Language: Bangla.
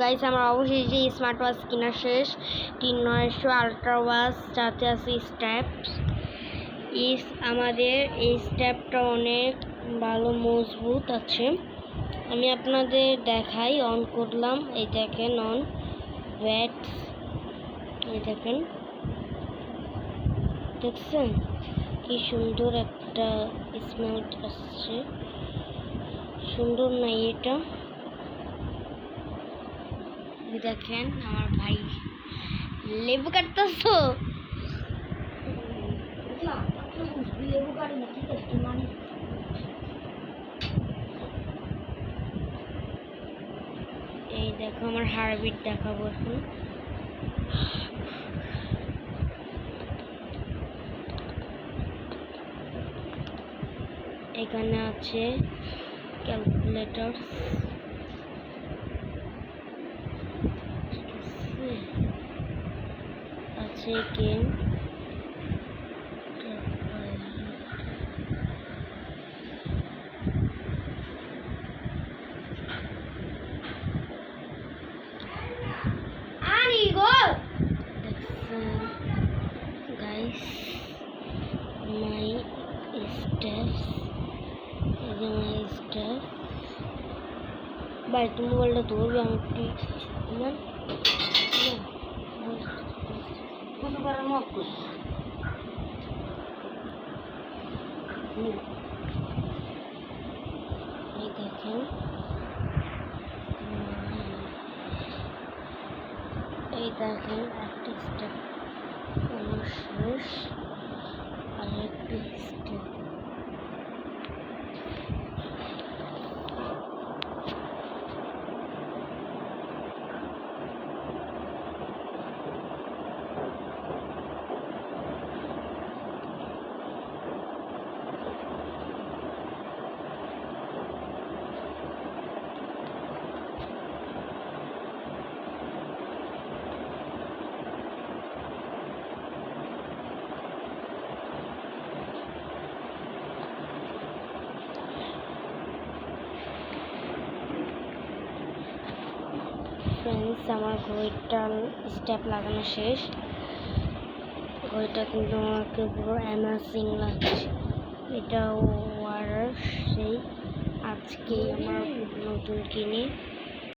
গাইস আমার অবশেষে স্মার্ট ওয়াচ কেনা শেষ। 3900 আলট্রা ওয়াচ, যাতে আছে স্ট্র্যাপস। আমাদের এই স্ট্র্যাপটা অনেক ভালো মজবুত আছে। আমি আপনাদের দেখাই, অন করলাম, এই দেখেন অন ব্যাটস, এই দেখেন, দেখছেন কি সুন্দর একটা স্মেল আসছে, সুন্দর নাই এটা? দেখেন আমার ভাই লেবু কাটতেছো। এই দেখো আমার হার্টবিট দেখাবো এখন। এখানে আছে ক্যালকুলেটর, আছে গেম, গাইস মাই স্টেপস, এই যে মাই স্টেপস। ভাই তুমি মোবাইলটা ধরবে, আমি এই দেখেন, এই দেখেন একটা স্টেপ শেষ, আর একটা স্টেপ। ফ্রেন্ডস, আমার ঘড়িটার স্টেপ লাগানো শেষ। ঘড়িটা কিন্তু আমাকে পুরো অ্যামেজিং লাগছে। এটা ওয়ার সেই আজকে আমার নতুন কিনে